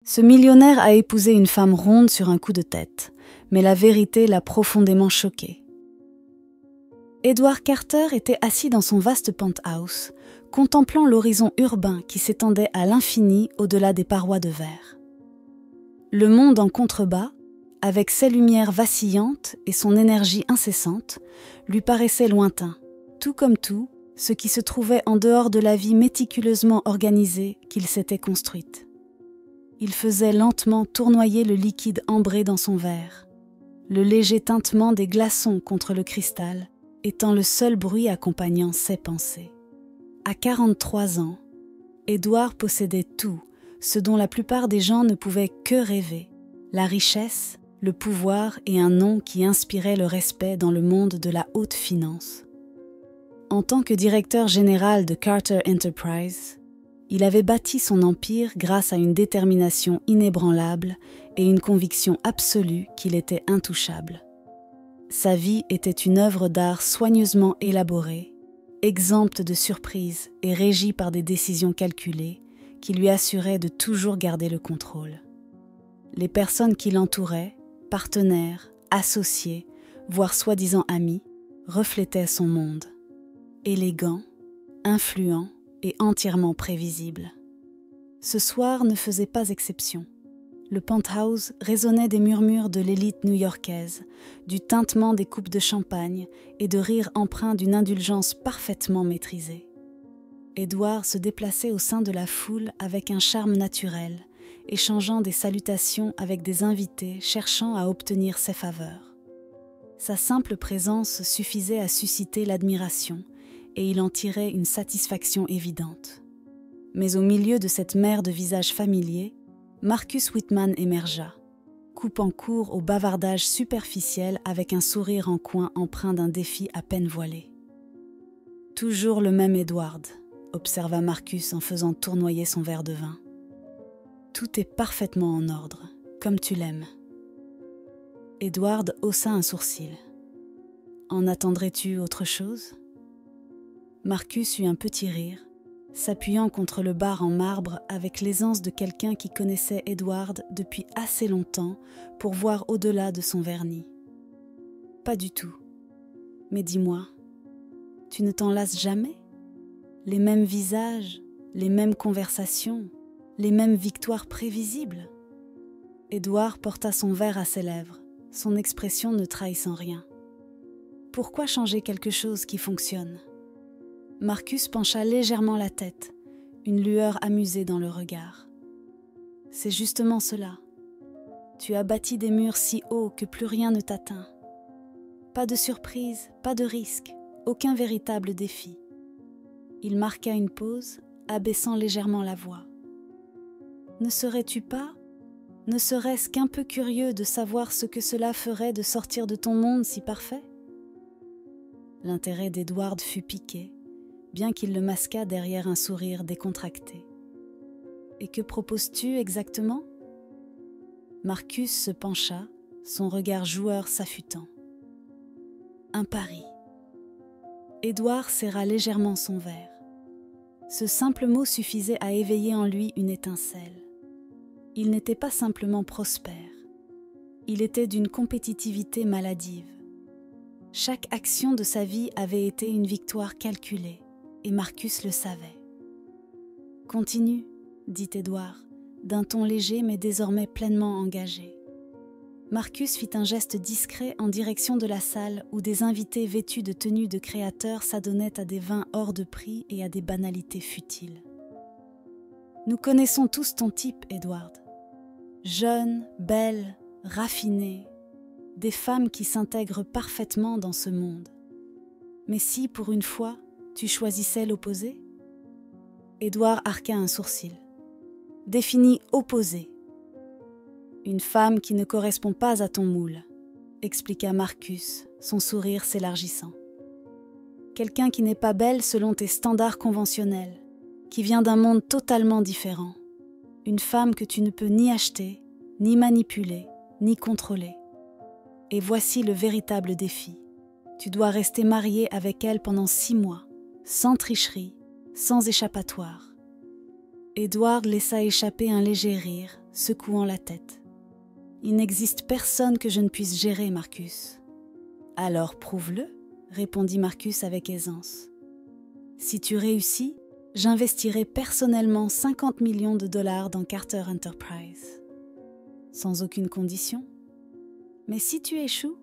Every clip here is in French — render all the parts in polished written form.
Ce millionnaire a épousé une femme ronde sur un coup de tête, mais la vérité l'a profondément choqué. Edward Carter était assis dans son vaste penthouse, contemplant l'horizon urbain qui s'étendait à l'infini au-delà des parois de verre. Le monde en contrebas, avec ses lumières vacillantes et son énergie incessante, lui paraissait lointain, tout comme tout ce qui se trouvait en dehors de la vie méticuleusement organisée qu'il s'était construite. Il faisait lentement tournoyer le liquide ambré dans son verre, le léger tintement des glaçons contre le cristal étant le seul bruit accompagnant ses pensées. À 43 ans, Edward possédait tout, ce dont la plupart des gens ne pouvaient que rêver, la richesse, le pouvoir et un nom qui inspirait le respect dans le monde de la haute finance. En tant que directeur général de Carter Enterprise, il avait bâti son empire grâce à une détermination inébranlable et une conviction absolue qu'il était intouchable. Sa vie était une œuvre d'art soigneusement élaborée, exempte de surprises et régie par des décisions calculées qui lui assuraient de toujours garder le contrôle. Les personnes qui l'entouraient, partenaires, associés, voire soi-disant amis, reflétaient son monde. Élégant, influent et entièrement prévisible. Ce soir ne faisait pas exception. Le penthouse résonnait des murmures de l'élite new-yorkaise, du tintement des coupes de champagne et de rires empreints d'une indulgence parfaitement maîtrisée. Edward se déplaçait au sein de la foule avec un charme naturel, échangeant des salutations avec des invités cherchant à obtenir ses faveurs. Sa simple présence suffisait à susciter l'admiration et il en tirait une satisfaction évidente. Mais au milieu de cette mer de visages familiers, Marcus Whitman émergea, coupant court au bavardage superficiel avec un sourire en coin empreint d'un défi à peine voilé. « Toujours le même Edward », observa Marcus en faisant tournoyer son verre de vin. « Tout est parfaitement en ordre, comme tu l'aimes. » Edward haussa un sourcil. « En attendrais-tu autre chose ?» Marcus eut un petit rire, s'appuyant contre le bar en marbre avec l'aisance de quelqu'un qui connaissait Edward depuis assez longtemps pour voir au-delà de son vernis. « Pas du tout. Mais dis-moi, tu ne t'en lasses jamais ? Les mêmes visages, les mêmes conversations, les mêmes victoires prévisibles ?» Edward porta son verre à ses lèvres, son expression ne trahissant rien. « Pourquoi changer quelque chose qui fonctionne ? » Marcus pencha légèrement la tête, une lueur amusée dans le regard. « C'est justement cela. Tu as bâti des murs si hauts que plus rien ne t'atteint. Pas de surprise, pas de risque, aucun véritable défi. » Il marqua une pause, abaissant légèrement la voix. « Ne serais-tu pas, ne serait-ce qu'un peu curieux de savoir ce que cela ferait de sortir de ton monde si parfait ?» L'intérêt d'Edward fut piqué, bien qu'il le masquât derrière un sourire décontracté. « Et que proposes-tu exactement ?» Marcus se pencha, son regard joueur s'affûtant. « Un pari. » Edward serra légèrement son verre. Ce simple mot suffisait à éveiller en lui une étincelle. Il n'était pas simplement prospère. Il était d'une compétitivité maladive. Chaque action de sa vie avait été une victoire calculée, et Marcus le savait. « Continue, » dit Edward, d'un ton léger mais désormais pleinement engagé. Marcus fit un geste discret en direction de la salle où des invités vêtus de tenues de créateurs s'adonnaient à des vins hors de prix et à des banalités futiles. « Nous connaissons tous ton type, Edward. Jeune, belle, raffinée, des femmes qui s'intègrent parfaitement dans ce monde. Mais si, pour une fois, tu choisissais l'opposé ?» Edward arqua un sourcil. « Définis opposé. » « Une femme qui ne correspond pas à ton moule, » expliqua Marcus, son sourire s'élargissant. « Quelqu'un qui n'est pas belle selon tes standards conventionnels, qui vient d'un monde totalement différent. Une femme que tu ne peux ni acheter, ni manipuler, ni contrôler. Et voici le véritable défi. Tu dois rester marié avec elle pendant 6 mois, sans tricherie, sans échappatoire. » Edward laissa échapper un léger rire, secouant la tête. « Il n'existe personne que je ne puisse gérer, Marcus. »« Alors prouve-le, » répondit Marcus avec aisance. « Si tu réussis, j'investirai personnellement 50 millions de dollars dans Carter Enterprise. » « Sans aucune condition. Mais si tu échoues,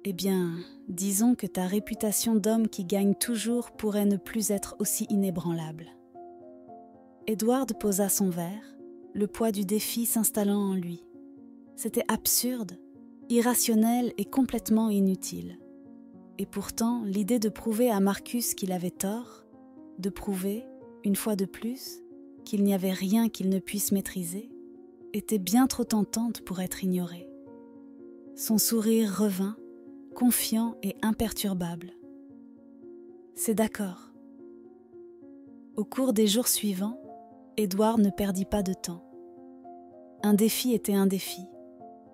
eh bien, disons que ta réputation d'homme qui gagne toujours pourrait ne plus être aussi inébranlable. » Edward posa son verre, le poids du défi s'installant en lui. C'était absurde, irrationnel et complètement inutile. Et pourtant, l'idée de prouver à Marcus qu'il avait tort, de prouver, une fois de plus, qu'il n'y avait rien qu'il ne puisse maîtriser, était bien trop tentante pour être ignorée. Son sourire revint, confiant et imperturbable. « C'est d'accord. » Au cours des jours suivants, Edward ne perdit pas de temps. Un défi était un défi,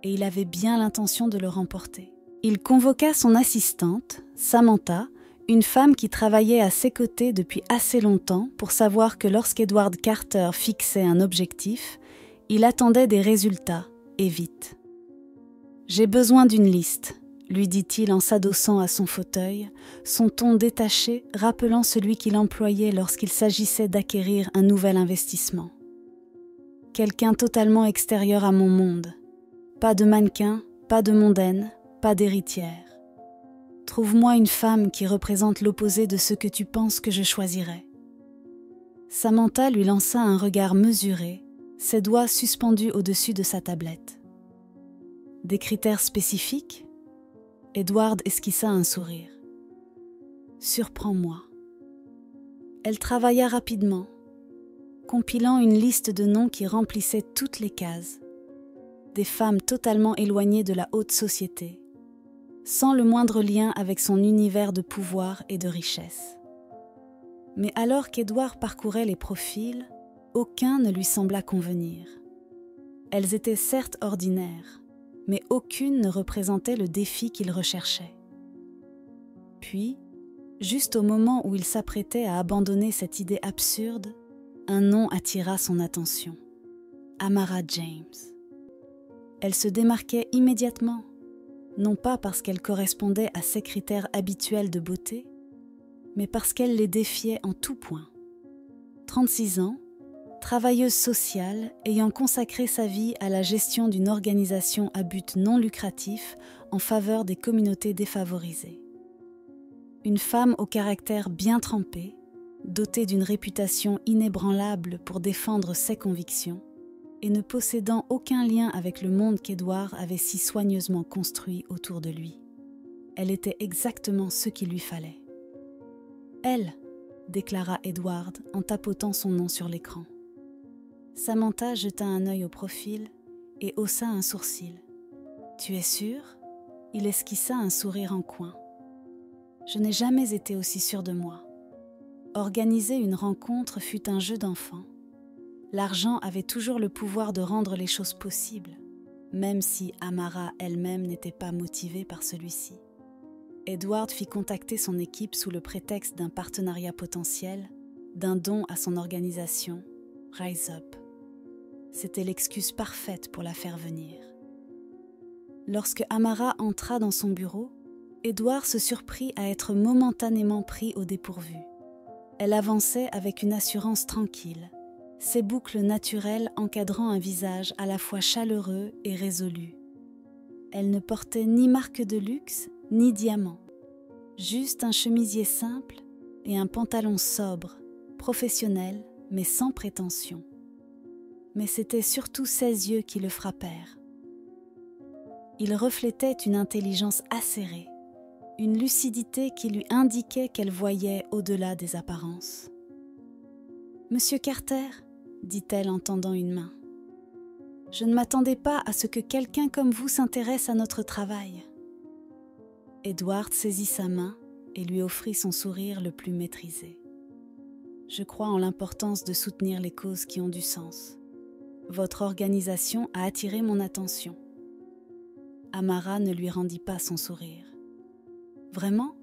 et il avait bien l'intention de le remporter. Il convoqua son assistante, Samantha, une femme qui travaillait à ses côtés depuis assez longtemps pour savoir que lorsqu'Edward Carter fixait un objectif, il attendait des résultats, et vite. « J'ai besoin d'une liste », lui dit-il en s'adossant à son fauteuil, son ton détaché rappelant celui qu'il employait lorsqu'il s'agissait d'acquérir un nouvel investissement. « Quelqu'un totalement extérieur à mon monde. Pas de mannequin, pas de mondaine, pas d'héritière. Trouve-moi une femme qui représente l'opposé de ce que tu penses que je choisirais. » Samantha lui lança un regard mesuré, ses doigts suspendus au-dessus de sa tablette. « Des critères spécifiques ?» Edward esquissa un sourire. « Surprends-moi. » Elle travailla rapidement, compilant une liste de noms qui remplissait toutes les cases. Des femmes totalement éloignées de la haute société, sans le moindre lien avec son univers de pouvoir et de richesse. Mais alors qu'Edward parcourait les profils, aucun ne lui sembla convenir. Elles étaient certes ordinaires, mais aucune ne représentait le défi qu'il recherchait. Puis, juste au moment où il s'apprêtait à abandonner cette idée absurde, un nom attira son attention. Amara James. Elle se démarquait immédiatement, non pas parce qu'elle correspondait à ses critères habituels de beauté, mais parce qu'elle les défiait en tout point. 36 ans, travailleuse sociale ayant consacré sa vie à la gestion d'une organisation à but non lucratif en faveur des communautés défavorisées. Une femme au caractère bien trempé, dotée d'une réputation inébranlable pour défendre ses convictions et ne possédant aucun lien avec le monde qu'Edward avait si soigneusement construit autour de lui. Elle était exactement ce qu'il lui fallait. « Elle !» déclara Edward en tapotant son nom sur l'écran. Samantha jeta un œil au profil et haussa un sourcil. « Tu es sûr ?» Il esquissa un sourire en coin. « Je n'ai jamais été aussi sûr de moi. Organiser une rencontre fut un jeu d'enfant. L'argent avait toujours le pouvoir de rendre les choses possibles, même si Amara elle-même n'était pas motivée par celui-ci. Edward fit contacter son équipe sous le prétexte d'un partenariat potentiel, d'un don à son organisation, Rise Up. C'était l'excuse parfaite pour la faire venir. Lorsque Amara entra dans son bureau, Edward se surprit à être momentanément pris au dépourvu. Elle avançait avec une assurance tranquille, ses boucles naturelles encadrant un visage à la fois chaleureux et résolu. Elle ne portait ni marque de luxe, ni diamant, juste un chemisier simple et un pantalon sobre, professionnel mais sans prétention. Mais c'était surtout ses yeux qui le frappèrent. Ils reflétaient une intelligence acérée, une lucidité qui lui indiquait qu'elle voyait au-delà des apparences. « Monsieur Carter » dit-elle en tendant une main. « Je ne m'attendais pas à ce que quelqu'un comme vous s'intéresse à notre travail. » Edward saisit sa main et lui offrit son sourire le plus maîtrisé. « Je crois en l'importance de soutenir les causes qui ont du sens. Votre organisation a attiré mon attention. » Amara ne lui rendit pas son sourire. « Vraiment ?»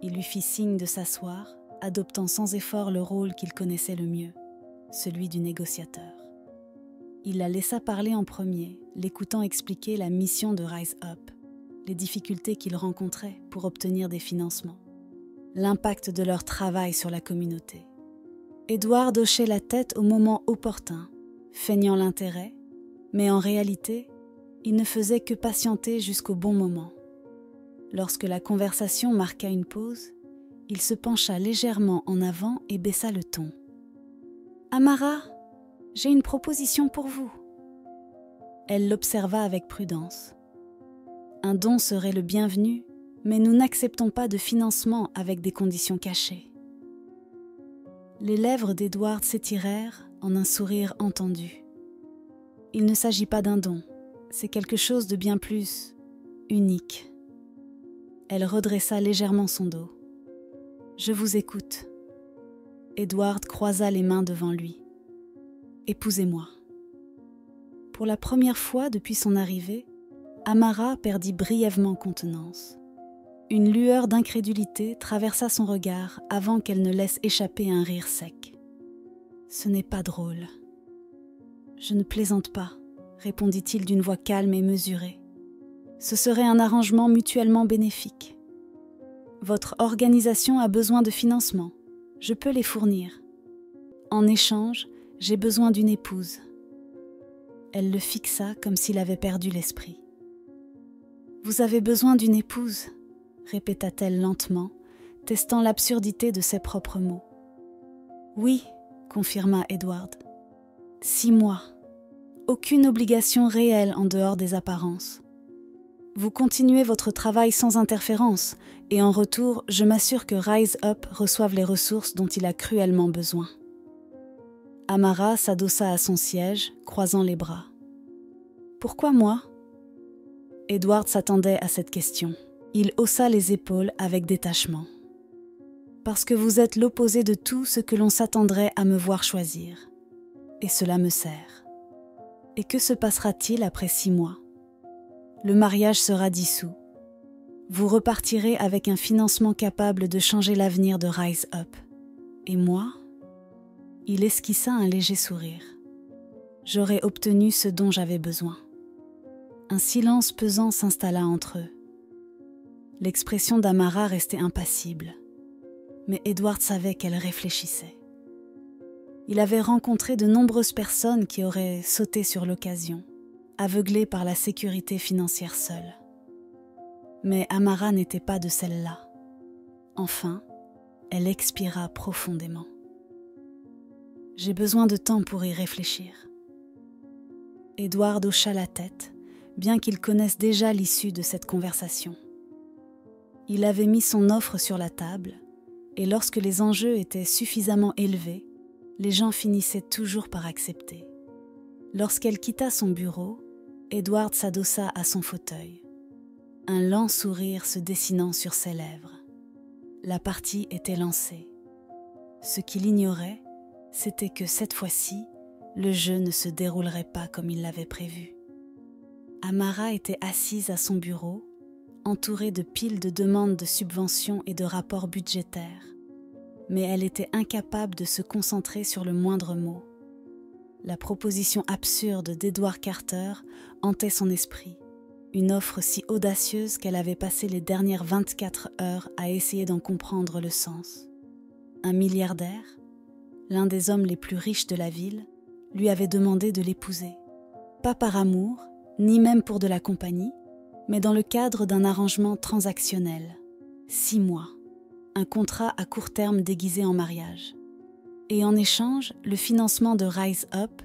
Il lui fit signe de s'asseoir, adoptant sans effort le rôle qu'il connaissait le mieux, celui du négociateur. Il la laissa parler en premier, l'écoutant expliquer la mission de Rise Up, les difficultés qu'ils rencontraient pour obtenir des financements, l'impact de leur travail sur la communauté. Edward hochait la tête au moment opportun, feignant l'intérêt, mais en réalité, il ne faisait que patienter jusqu'au bon moment. Lorsque la conversation marqua une pause, il se pencha légèrement en avant et baissa le ton. « Amara, j'ai une proposition pour vous. » Elle l'observa avec prudence. « Un don serait le bienvenu, mais nous n'acceptons pas de financement avec des conditions cachées. » Les lèvres d'Edward s'étirèrent en un sourire entendu. « Il ne s'agit pas d'un don, c'est quelque chose de bien plus unique. » Elle redressa légèrement son dos. « Je vous écoute. » Edward croisa les mains devant lui. « Épousez-moi. » Pour la première fois depuis son arrivée, Amara perdit brièvement contenance. Une lueur d'incrédulité traversa son regard avant qu'elle ne laisse échapper un rire sec. « Ce n'est pas drôle. »« Je ne plaisante pas, » répondit-il d'une voix calme et mesurée. « Ce serait un arrangement mutuellement bénéfique. Votre organisation a besoin de financement. Je peux les fournir. En échange, j'ai besoin d'une épouse. » Elle le fixa comme s'il avait perdu l'esprit. « Vous avez besoin d'une épouse ?» répéta-t-elle lentement, testant l'absurdité de ses propres mots. « Oui, » confirma Edward. « 6 mois. Aucune obligation réelle en dehors des apparences. Vous continuez votre travail sans interférence et en retour, je m'assure que Rise Up reçoive les ressources dont il a cruellement besoin. » Amara s'adossa à son siège, croisant les bras. « Pourquoi moi ?» Edward s'attendait à cette question. Il haussa les épaules avec détachement. « Parce que vous êtes l'opposé de tout ce que l'on s'attendrait à me voir choisir. Et cela me sert. Et que se passera-t-il après 6 mois ? Le mariage sera dissous. Vous repartirez avec un financement capable de changer l'avenir de Rise Up. Et moi ? » Il esquissa un léger sourire. « J'aurais obtenu ce dont j'avais besoin. » Un silence pesant s'installa entre eux. L'expression d'Amara restait impassible, mais Edward savait qu'elle réfléchissait. Il avait rencontré de nombreuses personnes qui auraient sauté sur l'occasion, aveuglées par la sécurité financière seule. Mais Amara n'était pas de celle-là. Enfin, elle expira profondément. « J'ai besoin de temps pour y réfléchir. » Edward hocha la tête, bien qu'il connaisse déjà l'issue de cette conversation. Il avait mis son offre sur la table, et lorsque les enjeux étaient suffisamment élevés, les gens finissaient toujours par accepter. Lorsqu'elle quitta son bureau, Edward s'adossa à son fauteuil, un lent sourire se dessinant sur ses lèvres. La partie était lancée. Ce qu'il ignorait, c'était que cette fois-ci, le jeu ne se déroulerait pas comme il l'avait prévu. Amara était assise à son bureau, entourée de piles de demandes de subventions et de rapports budgétaires. Mais elle était incapable de se concentrer sur le moindre mot. La proposition absurde d'Edward Carter hantait son esprit, une offre si audacieuse qu'elle avait passé les dernières 24 heures à essayer d'en comprendre le sens. Un milliardaire, l'un des hommes les plus riches de la ville, lui avait demandé de l'épouser. Pas par amour, ni même pour de la compagnie, mais dans le cadre d'un arrangement transactionnel. 6 mois. Un contrat à court terme déguisé en mariage. Et en échange, le financement de Rise Up,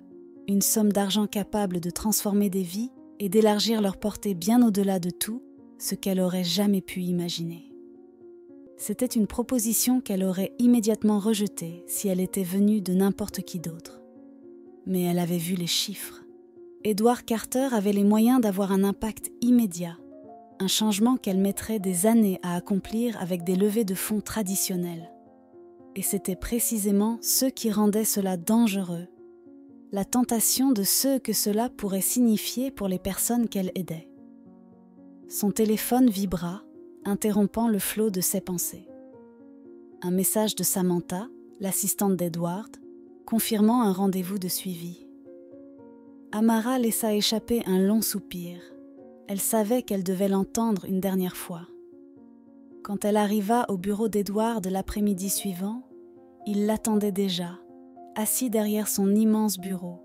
une somme d'argent capable de transformer des vies et d'élargir leur portée bien au-delà de tout ce qu'elle aurait jamais pu imaginer. C'était une proposition qu'elle aurait immédiatement rejetée si elle était venue de n'importe qui d'autre. Mais elle avait vu les chiffres. Edward Carter avait les moyens d'avoir un impact immédiat, un changement qu'elle mettrait des années à accomplir avec des levées de fonds traditionnelles. Et c'était précisément ce qui rendait cela dangereux, la tentation de ce que cela pourrait signifier pour les personnes qu'elle aidait. Son téléphone vibra, interrompant le flot de ses pensées. Un message de Samantha, l'assistante d'Edward, confirmant un rendez-vous de suivi. « Amara laissa échapper un long soupir. Elle savait qu'elle devait l'entendre une dernière fois. Quand elle arriva au bureau d'Edward l'après-midi suivant, il l'attendait déjà, assis derrière son immense bureau,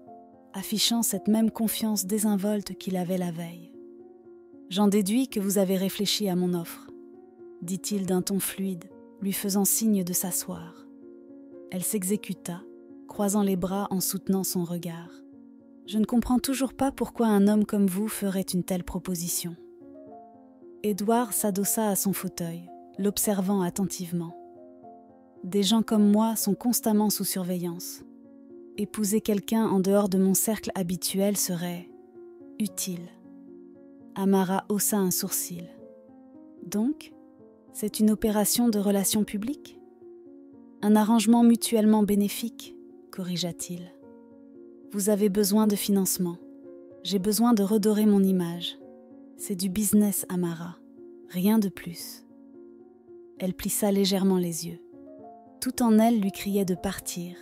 affichant cette même confiance désinvolte qu'il avait la veille. « J'en déduis que vous avez réfléchi à mon offre », dit-il d'un ton fluide, lui faisant signe de s'asseoir. Elle s'exécuta, croisant les bras en soutenant son regard. « Je ne comprends toujours pas pourquoi un homme comme vous ferait une telle proposition. » Edward s'adossa à son fauteuil, l'observant attentivement. « Des gens comme moi sont constamment sous surveillance. Épouser quelqu'un en dehors de mon cercle habituel serait utile. » Amara haussa un sourcil. « Donc, c'est une opération de relations publiques ? Un arrangement mutuellement bénéfique, corrigea-t-il. Vous avez besoin de financement. J'ai besoin de redorer mon image. C'est du business, Amara. Rien de plus. » Elle plissa légèrement les yeux. Tout en elle lui criait de partir,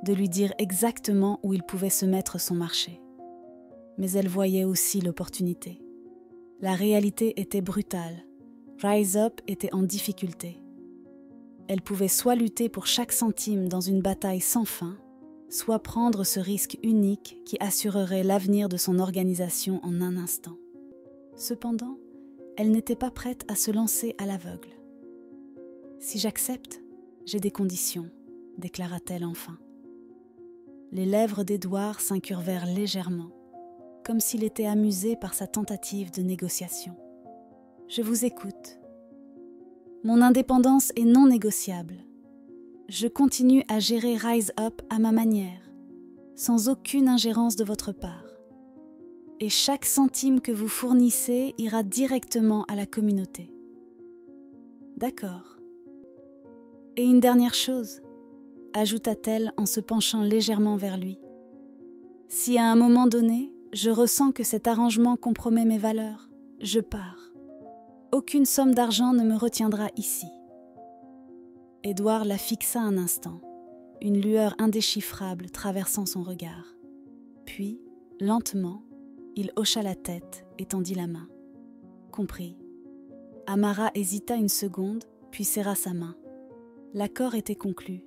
de lui dire exactement où il pouvait se mettre son marché. Mais elle voyait aussi l'opportunité. La réalité était brutale. Rise Up était en difficulté. Elle pouvait soit lutter pour chaque centime dans une bataille sans fin, soit prendre ce risque unique qui assurerait l'avenir de son organisation en un instant. Cependant, elle n'était pas prête à se lancer à l'aveugle. « Si j'accepte, j'ai des conditions, » déclara-t-elle enfin. Les lèvres d'Edward s'incurvèrent légèrement, comme s'il était amusé par sa tentative de négociation. « Je vous écoute. Mon indépendance est non négociable. Je continue à gérer Rise Up à ma manière, sans aucune ingérence de votre part. Et chaque centime que vous fournissez ira directement à la communauté. » « D'accord. Et une dernière chose, » ajouta-t-elle en se penchant légèrement vers lui. « Si à un moment donné, je ressens que cet arrangement compromet mes valeurs, je pars. Aucune somme d'argent ne me retiendra ici. » Edward la fixa un instant, une lueur indéchiffrable traversant son regard. Puis, lentement, il hocha la tête et tendit la main. « Compris. » Amara hésita une seconde, puis serra sa main. L'accord était conclu.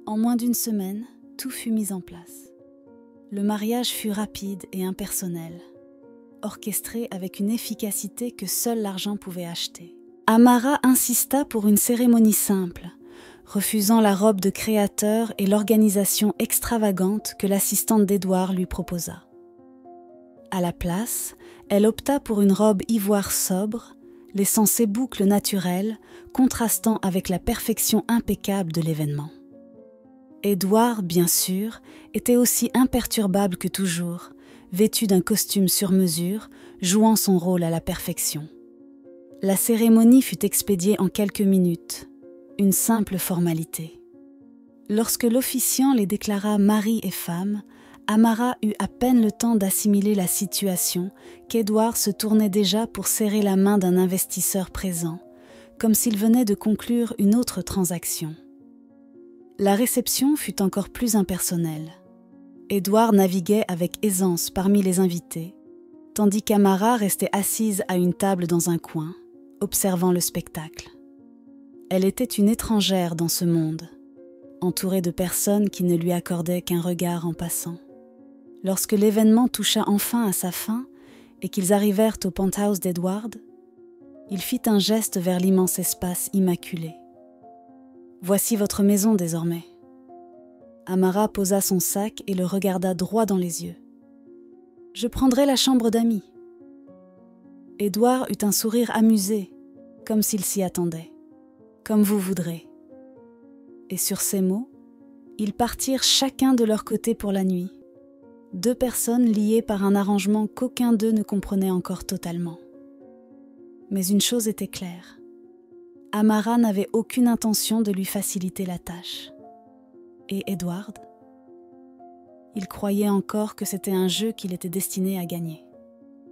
En moins d'une semaine, tout fut mis en place. Le mariage fut rapide et impersonnel, orchestré avec une efficacité que seul l'argent pouvait acheter. Amara insista pour une cérémonie simple, refusant la robe de créateur et l'organisation extravagante que l'assistante d'Edward lui proposa. À la place, elle opta pour une robe ivoire sobre, laissant ses boucles naturelles, contrastant avec la perfection impeccable de l'événement. Edward, bien sûr, était aussi imperturbable que toujours, vêtu d'un costume sur mesure, jouant son rôle à la perfection. La cérémonie fut expédiée en quelques minutes, une simple formalité. Lorsque l'officiant les déclara mari et femme, Amara eut à peine le temps d'assimiler la situation qu'Edward se tournait déjà pour serrer la main d'un investisseur présent, comme s'il venait de conclure une autre transaction. La réception fut encore plus impersonnelle. Edward naviguait avec aisance parmi les invités, tandis qu'Amara restait assise à une table dans un coin, observant le spectacle. Elle était une étrangère dans ce monde, entourée de personnes qui ne lui accordaient qu'un regard en passant. Lorsque l'événement toucha enfin à sa fin et qu'ils arrivèrent au penthouse d'Edward, il fit un geste vers l'immense espace immaculé. « Voici votre maison désormais. » Amara posa son sac et le regarda droit dans les yeux. « Je prendrai la chambre d'amis. » Edward eut un sourire amusé, comme s'il s'y attendait. « Comme vous voudrez. » Et sur ces mots, ils partirent chacun de leur côté pour la nuit. 2 personnes liées par un arrangement qu'aucun d'eux ne comprenait encore totalement. Mais une chose était claire. Amara n'avait aucune intention de lui faciliter la tâche. Et Edward ? Il croyait encore que c'était un jeu qu'il était destiné à gagner.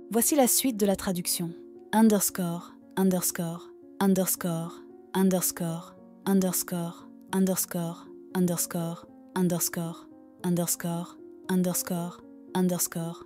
Voici la suite de la traduction. Underscore, underscore, underscore, underscore, underscore, underscore, underscore, underscore, underscore, underscore, underscore,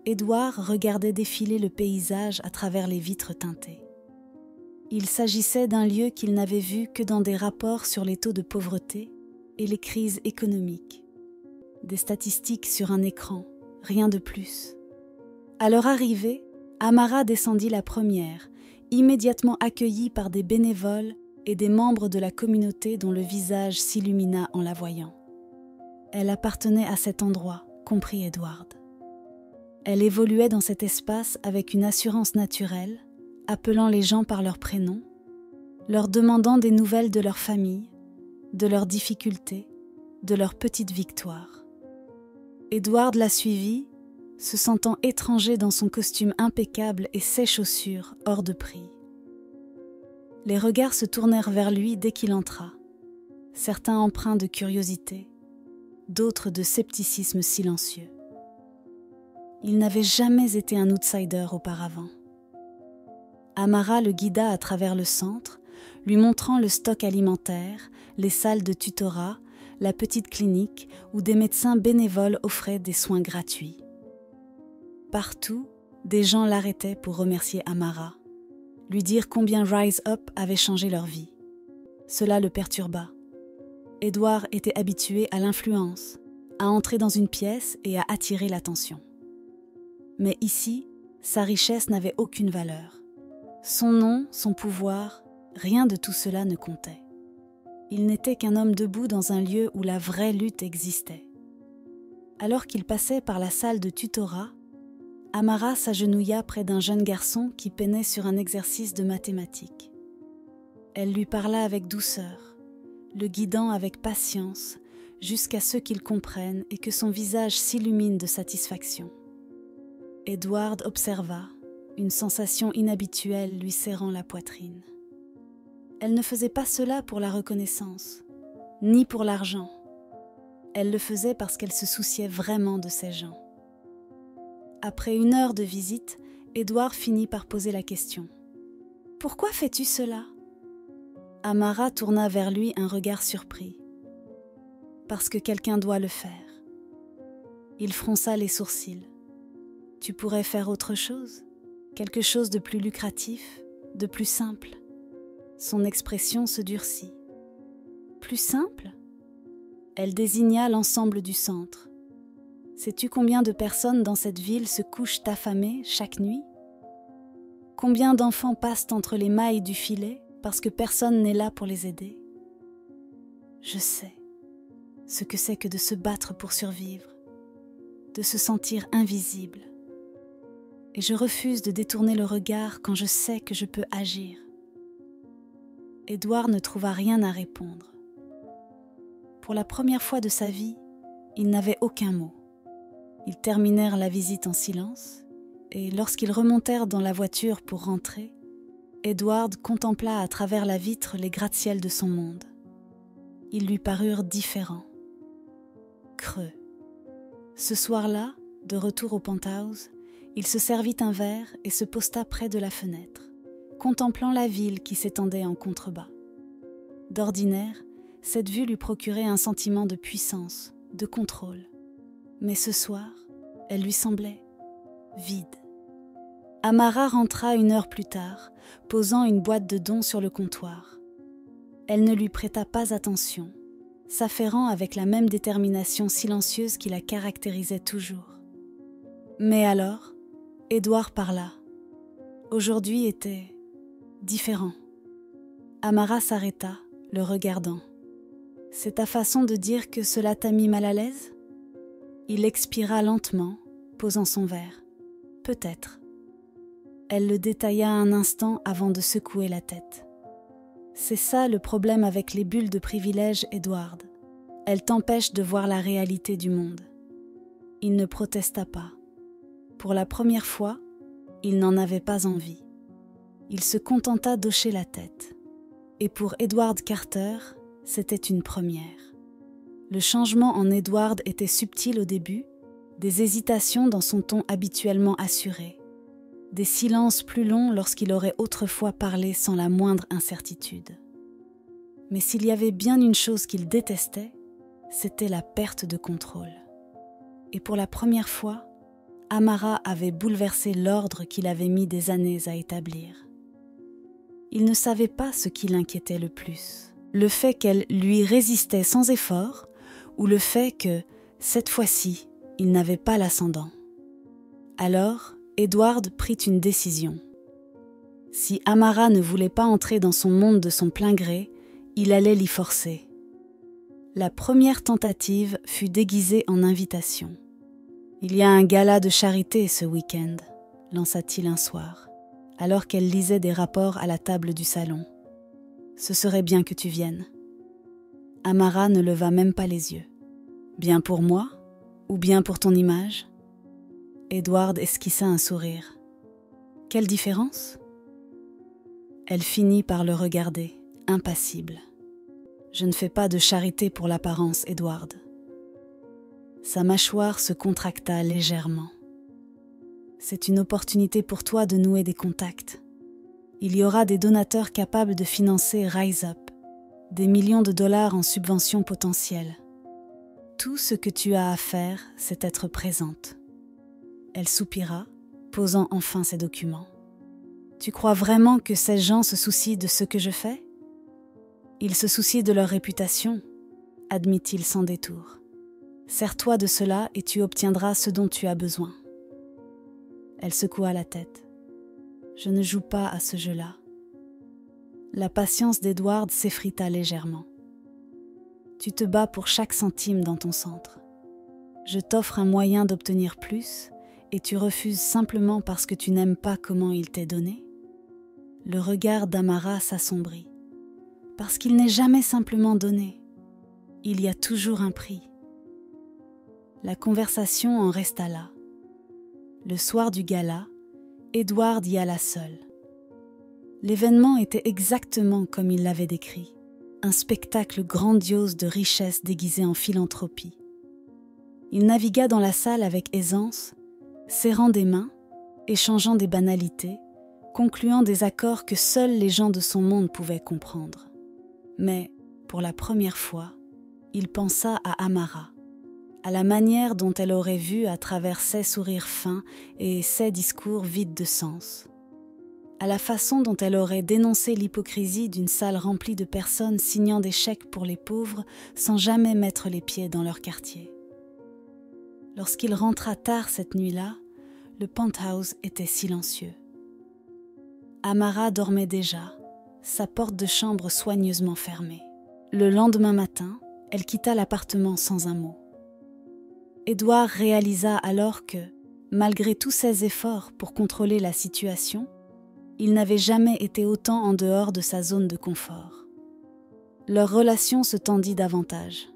Edward regardait défiler le paysage à travers les vitres teintées. Il s'agissait d'un lieu qu'il n'avait vu que dans des rapports sur les taux de pauvreté et les crises économiques. Des statistiques sur un écran, rien de plus. À leur arrivée, Amara descendit la première, immédiatement accueillie par des bénévoles et des membres de la communauté dont le visage s'illumina en la voyant. Elle appartenait à cet endroit, comprit Edward. Elle évoluait dans cet espace avec une assurance naturelle, appelant les gens par leur prénom, leur demandant des nouvelles de leur famille, de leurs difficultés, de leurs petites victoires. Edward la suivit, se sentant étranger dans son costume impeccable et ses chaussures hors de prix. Les regards se tournèrent vers lui dès qu'il entra, certains empreints de curiosité, d'autres de scepticisme silencieux. Il n'avait jamais été un outsider auparavant. Amara le guida à travers le centre, lui montrant le stock alimentaire, les salles de tutorat, la petite clinique où des médecins bénévoles offraient des soins gratuits. Partout, des gens l'arrêtaient pour remercier Amara, lui dire combien Rise Up avait changé leur vie. Cela le perturba. Edward était habitué à l'influence, à entrer dans une pièce et à attirer l'attention. Mais ici, sa richesse n'avait aucune valeur. Son nom, son pouvoir, rien de tout cela ne comptait. Il n'était qu'un homme debout dans un lieu où la vraie lutte existait. Alors qu'il passait par la salle de tutorat, Amara s'agenouilla près d'un jeune garçon qui peinait sur un exercice de mathématiques. Elle lui parla avec douceur, le guidant avec patience, jusqu'à ce qu'il comprenne et que son visage s'illumine de satisfaction. Edward observa, une sensation inhabituelle lui serrant la poitrine. Elle ne faisait pas cela pour la reconnaissance, ni pour l'argent. Elle le faisait parce qu'elle se souciait vraiment de ces gens. Après 1 heure de visite, Edward finit par poser la question. « Pourquoi fais-tu cela ?» Amara tourna vers lui un regard surpris. « Parce que quelqu'un doit le faire. » Il fronça les sourcils. « Tu pourrais faire autre chose ? Quelque chose de plus lucratif, de plus simple ?» Son expression se durcit. « Plus simple ?» Elle désigna l'ensemble du centre. « Sais-tu combien de personnes dans cette ville se couchent affamées chaque nuit ? Combien d'enfants passent entre les mailles du filet parce que personne n'est là pour les aider ? Je sais ce que c'est que de se battre pour survivre, de se sentir invisible. Et je refuse de détourner le regard quand je sais que je peux agir. » Edward ne trouva rien à répondre. Pour la première fois de sa vie, il n'avait aucun mot. Ils terminèrent la visite en silence, et lorsqu'ils remontèrent dans la voiture pour rentrer, Edward contempla à travers la vitre les gratte-ciels de son monde. Ils lui parurent différents, creux. Ce soir-là, de retour au penthouse, il se servit un verre et se posta près de la fenêtre, contemplant la ville qui s'étendait en contrebas. D'ordinaire, cette vue lui procurait un sentiment de puissance, de contrôle. Mais ce soir, elle lui semblait vide. Amara rentra 1 heure plus tard, posant une boîte de dons sur le comptoir. Elle ne lui prêta pas attention, s'affairant avec la même détermination silencieuse qui la caractérisait toujours. Mais alors, Edward parla. Aujourd'hui était différent. Amara s'arrêta, le regardant. « C'est ta façon de dire que cela t'a mis mal à l'aise ?» Il expira lentement, posant son verre. « Peut-être. » Elle le détailla un instant avant de secouer la tête. « C'est ça le problème avec les bulles de privilège, Edward. Elles t'empêchent de voir la réalité du monde. » Il ne protesta pas. Pour la première fois, il n'en avait pas envie. Il se contenta d'hocher la tête. Et pour Edward Carter, c'était une première. Le changement en Edward était subtil au début, des hésitations dans son ton habituellement assuré, des silences plus longs lorsqu'il aurait autrefois parlé sans la moindre incertitude. Mais s'il y avait bien une chose qu'il détestait, c'était la perte de contrôle. Et pour la première fois, Amara avait bouleversé l'ordre qu'il avait mis des années à établir. Il ne savait pas ce qui l'inquiétait le plus, le fait qu'elle lui résistait sans effort ou le fait que, cette fois-ci, il n'avait pas l'ascendant. Alors, Edward prit une décision. Si Amara ne voulait pas entrer dans son monde de son plein gré, il allait l'y forcer. La première tentative fut déguisée en invitation. « Il y a un gala de charité ce week-end », lança-t-il un soir, alors qu'elle lisait des rapports à la table du salon. « Ce serait bien que tu viennes. » Amara ne leva même pas les yeux. « Bien pour moi ou bien pour ton image ?» Edward esquissa un sourire. « Quelle différence ?» Elle finit par le regarder, impassible. « Je ne fais pas de charité pour l'apparence, Edward. » Sa mâchoire se contracta légèrement. « C'est une opportunité pour toi de nouer des contacts. Il y aura des donateurs capables de financer Rise Up, des millions de dollars en subventions potentielles. Tout ce que tu as à faire, c'est être présente. » Elle soupira, posant enfin ses documents. « Tu crois vraiment que ces gens se soucient de ce que je fais ? Ils se soucient de leur réputation, » admit-il sans détour. « Sers-toi de cela et tu obtiendras ce dont tu as besoin. » Elle secoua la tête. « Je ne joue pas à ce jeu-là. » La patience d'Edward s'effrita légèrement. « Tu te bats pour chaque centime dans ton centre. Je t'offre un moyen d'obtenir plus et tu refuses simplement parce que tu n'aimes pas comment il t'est donné. » Le regard d'Amara s'assombrit. « Parce qu'il n'est jamais simplement donné. Il y a toujours un prix. » La conversation en resta là. Le soir du gala, Edward y alla seul. L'événement était exactement comme il l'avait décrit, un spectacle grandiose de richesse déguisée en philanthropie. Il navigua dans la salle avec aisance, serrant des mains, échangeant des banalités, concluant des accords que seuls les gens de son monde pouvaient comprendre. Mais, pour la première fois, il pensa à Amara, à la manière dont elle aurait vu à travers ses sourires fins et ses discours vides de sens, à la façon dont elle aurait dénoncé l'hypocrisie d'une salle remplie de personnes signant des chèques pour les pauvres sans jamais mettre les pieds dans leur quartier. Lorsqu'il rentra tard cette nuit-là, le penthouse était silencieux. Amara dormait déjà, sa porte de chambre soigneusement fermée. Le lendemain matin, elle quitta l'appartement sans un mot. Edward réalisa alors que, malgré tous ses efforts pour contrôler la situation, il n'avait jamais été autant en dehors de sa zone de confort. Leur relation se tendit davantage.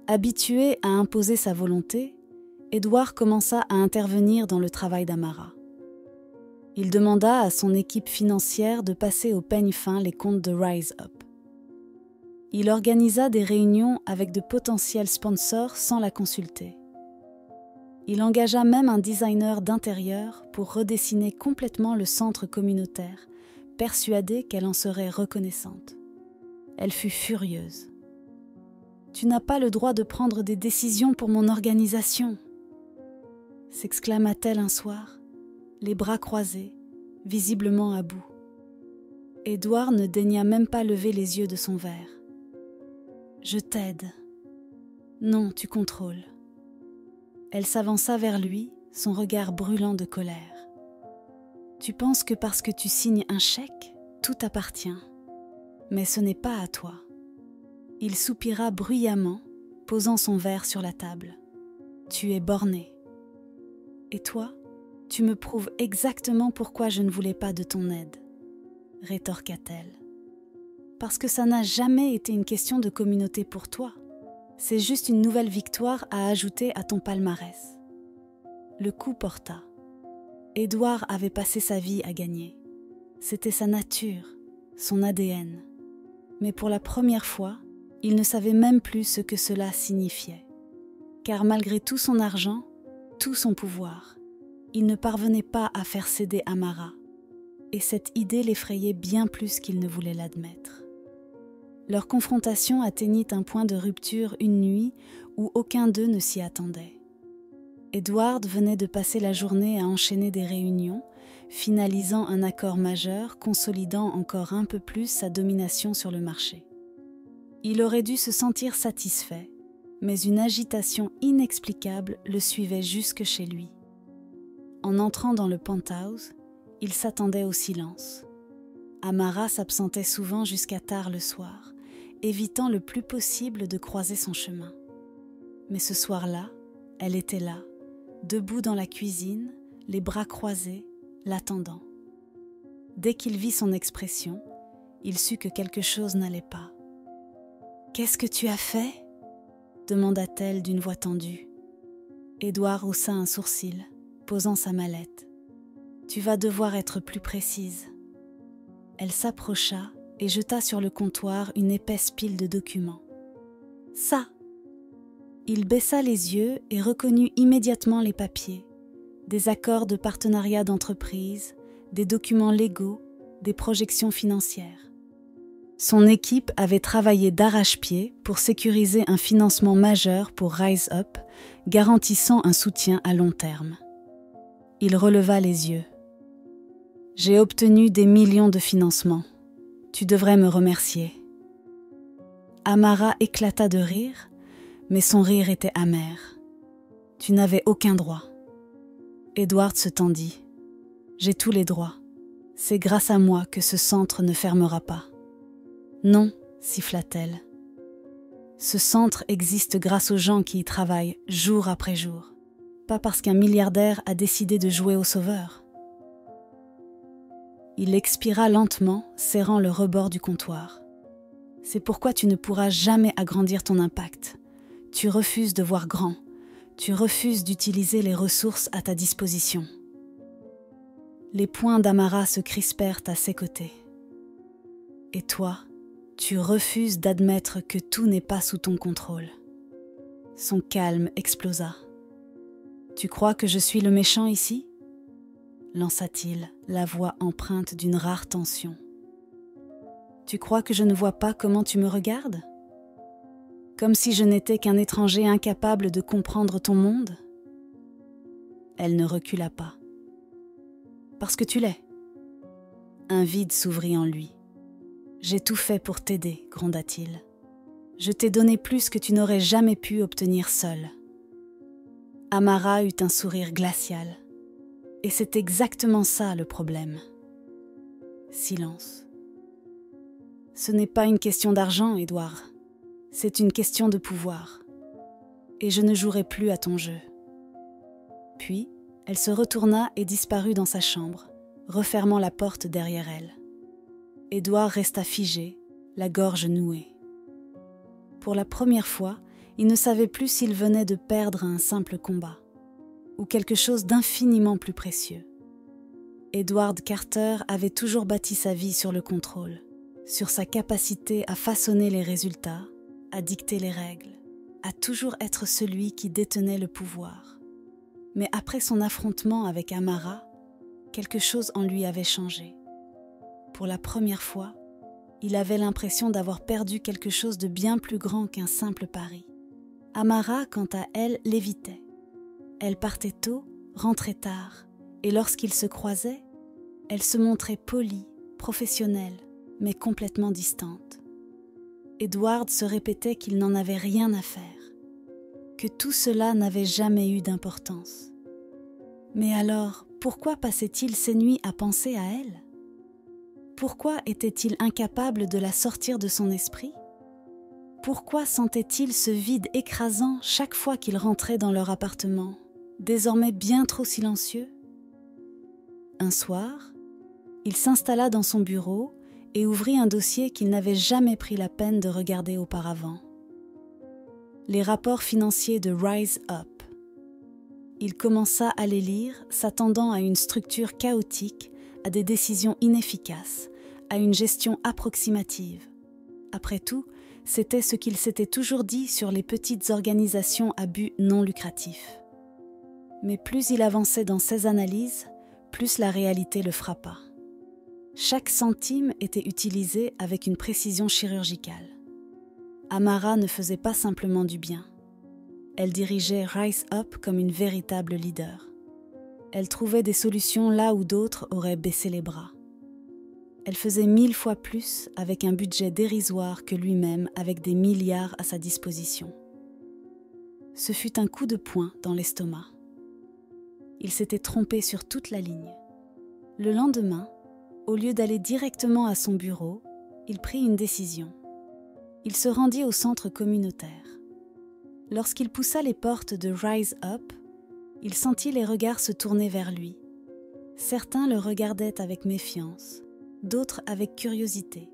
Habitué à imposer sa volonté, Edward commença à intervenir dans le travail d'Amara. Il demanda à son équipe financière de passer au peigne fin les comptes de Rise Up. Il organisa des réunions avec de potentiels sponsors sans la consulter. Il engagea même un designer d'intérieur pour redessiner complètement le centre communautaire, persuadé qu'elle en serait reconnaissante. Elle fut furieuse. « Tu n'as pas le droit de prendre des décisions pour mon organisation !» s'exclama-t-elle un soir, les bras croisés, visiblement à bout. Edward ne daigna même pas lever les yeux de son verre. « Je t'aide. »« Non, tu contrôles. » Elle s'avança vers lui, son regard brûlant de colère. « Tu penses que parce que tu signes un chèque, tout t'appartient. Mais ce n'est pas à toi. » Il soupira bruyamment, posant son verre sur la table. « Tu es borné. Et toi, tu me prouves exactement pourquoi je ne voulais pas de ton aide, » rétorqua-t-elle. « Parce que ça n'a jamais été une question de communauté pour toi. C'est juste une nouvelle victoire à ajouter à ton palmarès. » Le coup porta. Edward avait passé sa vie à gagner. C'était sa nature, son ADN. Mais pour la première fois, il ne savait même plus ce que cela signifiait. Car malgré tout son argent, tout son pouvoir, il ne parvenait pas à faire céder Amara. Et cette idée l'effrayait bien plus qu'il ne voulait l'admettre. Leur confrontation atteignit un point de rupture une nuit où aucun d'eux ne s'y attendait. Edward venait de passer la journée à enchaîner des réunions, finalisant un accord majeur, consolidant encore un peu plus sa domination sur le marché. Il aurait dû se sentir satisfait, mais une agitation inexplicable le suivait jusque chez lui. En entrant dans le penthouse, il s'attendait au silence. Amara s'absentait souvent jusqu'à tard le soir, évitant le plus possible de croiser son chemin. Mais ce soir-là, elle était là, debout dans la cuisine, les bras croisés, l'attendant. Dès qu'il vit son expression, il sut que quelque chose n'allait pas. « Qu'est-ce que tu as fait ?» demanda-t-elle d'une voix tendue. Édouard haussa un sourcil, posant sa mallette. « Tu vas devoir être plus précise. » Elle s'approcha et jeta sur le comptoir une épaisse pile de documents. « Ça !» Il baissa les yeux et reconnut immédiatement les papiers, des accords de partenariat d'entreprise, des documents légaux, des projections financières. Son équipe avait travaillé d'arrache-pied pour sécuriser un financement majeur pour Rise Up, garantissant un soutien à long terme. Il releva les yeux. « J'ai obtenu des millions de financements. Tu devrais me remercier. » Amara éclata de rire, mais son rire était amer. « Tu n'avais aucun droit. » Edward se tendit. « J'ai tous les droits. C'est grâce à moi que ce centre ne fermera pas. » « Non, siffla-t-elle. Ce centre existe grâce aux gens qui y travaillent jour après jour, pas parce qu'un milliardaire a décidé de jouer au sauveur. » Il expira lentement, serrant le rebord du comptoir. « C'est pourquoi tu ne pourras jamais agrandir ton impact. Tu refuses de voir grand. Tu refuses d'utiliser les ressources à ta disposition. » Les poings d'Amara se crispèrent à ses côtés. « Et toi ? Tu refuses d'admettre que tout n'est pas sous ton contrôle. » Son calme explosa. « Tu crois que je suis le méchant ici ?» lança-t-il, la voix empreinte d'une rare tension. « Tu crois que je ne vois pas comment tu me regardes ? Comme si je n'étais qu'un étranger incapable de comprendre ton monde ?» Elle ne recula pas. « Parce que tu l'es. » Un vide s'ouvrit en lui. « J'ai tout fait pour t'aider, gronda-t-il. Je t'ai donné plus que tu n'aurais jamais pu obtenir seul. » Amara eut un sourire glacial. Et c'est exactement ça le problème. Silence. « Ce n'est pas une question d'argent, Édouard. C'est une question de pouvoir. Et je ne jouerai plus à ton jeu. » Puis, elle se retourna et disparut dans sa chambre, refermant la porte derrière elle. Édouard resta figé, la gorge nouée. Pour la première fois, il ne savait plus s'il venait de perdre un simple combat, ou quelque chose d'infiniment plus précieux. Edward Carter avait toujours bâti sa vie sur le contrôle, sur sa capacité à façonner les résultats, à dicter les règles, à toujours être celui qui détenait le pouvoir. Mais après son affrontement avec Amara, quelque chose en lui avait changé. Pour la première fois, il avait l'impression d'avoir perdu quelque chose de bien plus grand qu'un simple pari. Amara, quant à elle, l'évitait. Elle partait tôt, rentrait tard, et lorsqu'ils se croisaient, elle se montrait polie, professionnelle, mais complètement distante. Edward se répétait qu'il n'en avait rien à faire, que tout cela n'avait jamais eu d'importance. Mais alors, pourquoi passait-il ses nuits à penser à elle ? Pourquoi était-il incapable de la sortir de son esprit ? Pourquoi sentait-il ce vide écrasant chaque fois qu'il rentrait dans leur appartement, désormais bien trop silencieux ? Un soir, il s'installa dans son bureau et ouvrit un dossier qu'il n'avait jamais pris la peine de regarder auparavant. Les rapports financiers de Rise Up. Il commença à les lire, s'attendant à une structure chaotique, à des décisions inefficaces, à une gestion approximative. Après tout, c'était ce qu'il s'était toujours dit sur les petites organisations à but non lucratif. Mais plus il avançait dans ses analyses, plus la réalité le frappa. Chaque centime était utilisé avec une précision chirurgicale. Amara ne faisait pas simplement du bien. Elle dirigeait Rise Up comme une véritable leader. Elle trouvait des solutions là où d'autres auraient baissé les bras. Elle faisait 1000 fois plus avec un budget dérisoire que lui-même avec des milliards à sa disposition. Ce fut un coup de poing dans l'estomac. Il s'était trompé sur toute la ligne. Le lendemain, au lieu d'aller directement à son bureau, il prit une décision. Il se rendit au centre communautaire. Lorsqu'il poussa les portes de Rise Up, il sentit les regards se tourner vers lui. Certains le regardaient avec méfiance, d'autres avec curiosité.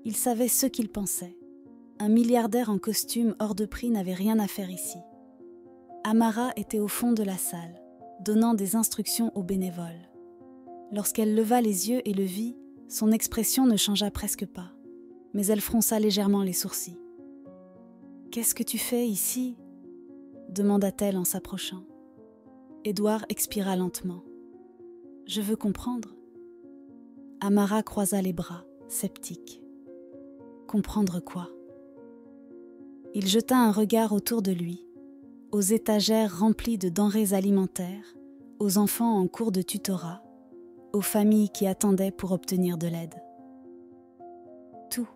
Il savait ce qu'il pensait. Un milliardaire en costume hors de prix n'avait rien à faire ici. Amara était au fond de la salle, donnant des instructions aux bénévoles. Lorsqu'elle leva les yeux et le vit, son expression ne changea presque pas, mais elle fronça légèrement les sourcils. « Qu'est-ce que tu fais ici ?» demanda-t-elle en s'approchant. Édouard expira lentement. « Je veux comprendre. » Amara croisa les bras, sceptique. « Comprendre quoi ?» Il jeta un regard autour de lui, aux étagères remplies de denrées alimentaires, aux enfants en cours de tutorat, aux familles qui attendaient pour obtenir de l'aide. Tout.